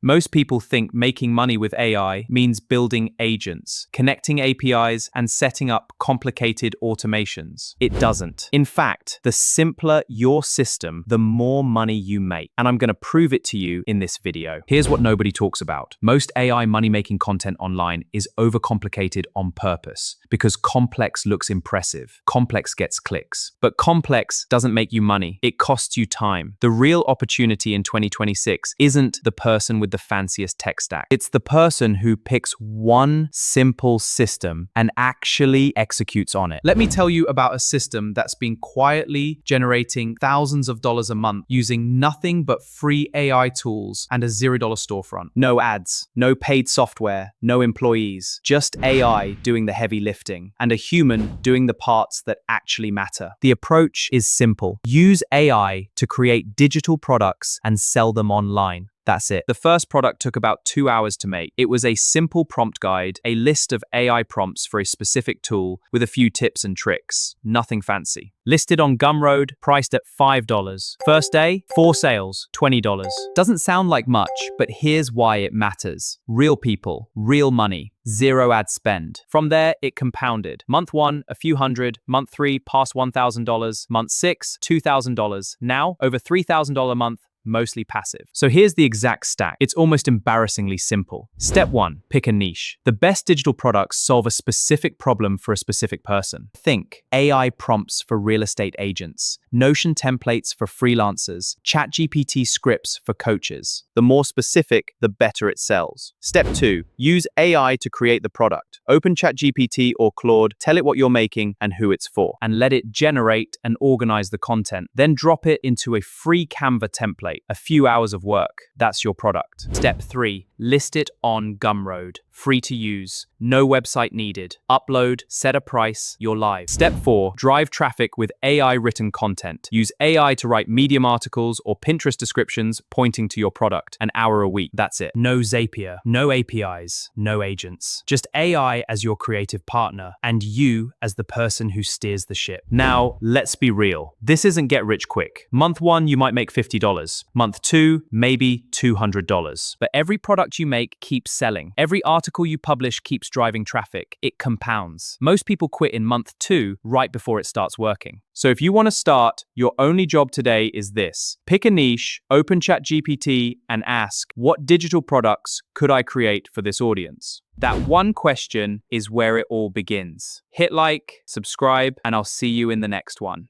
Most people think making money with AI means building agents, connecting APIs, and setting up complicated automations. It doesn't. In fact, the simpler your system, the more money you make. And I'm going to prove it to you in this video. Here's what nobody talks about. Most AI money-making content online is overcomplicated on purpose because complex looks impressive. Complex gets clicks. But complex doesn't make you money. It costs you time. The real opportunity in 2026 isn't the person with the fanciest tech stack. It's the person who picks one simple system and actually executes on it. Let me tell you about a system that's been quietly generating thousands of dollars a month using nothing but free AI tools and a $0 storefront. No ads, no paid software, no employees, just AI doing the heavy lifting and a human doing the parts that actually matter. The approach is simple. Use AI to create digital products and sell them online. That's it. The first product took about 2 hours to make. It was a simple prompt guide, a list of AI prompts for a specific tool with a few tips and tricks. Nothing fancy. Listed on Gumroad, priced at $5. First day, 4 sales, $20. Doesn't sound like much, but here's why it matters. Real people, real money, zero ad spend. From there, it compounded. Month 1, a few hundred. Month 3, past $1,000. Month 6, $2,000. Now, over $3,000 a month. Mostly passive. So here's the exact stack. It's almost embarrassingly simple. Step 1, pick a niche. The best digital products solve a specific problem for a specific person. Think AI prompts for real estate agents, Notion templates for freelancers, ChatGPT scripts for coaches. The more specific, the better it sells. Step 2, use AI to create the product. Open ChatGPT or Claude, tell it what you're making and who it's for, and let it generate and organize the content. Then drop it into a free Canva template. A few hours of work. That's your product. Step 3, list it on Gumroad. Free to use. No website needed. Upload, set a price, you're live. Step 4, drive traffic with AI written content. Use AI to write Medium articles or Pinterest descriptions pointing to your product. An hour a week. That's it. No Zapier, no APIs, no agents. Just AI as your creative partner and you as the person who steers the ship. Now, let's be real. This isn't get rich quick. Month 1, you might make $50. Month 2, maybe $200. But every product you make keeps selling. Every article you publish keeps driving traffic. It compounds. Most people quit in month 2 right before it starts working. So if you want to start, your only job today is this. Pick a niche, open ChatGPT and ask, what digital products could I create for this audience? That one question is where it all begins. Hit like, subscribe, and I'll see you in the next one.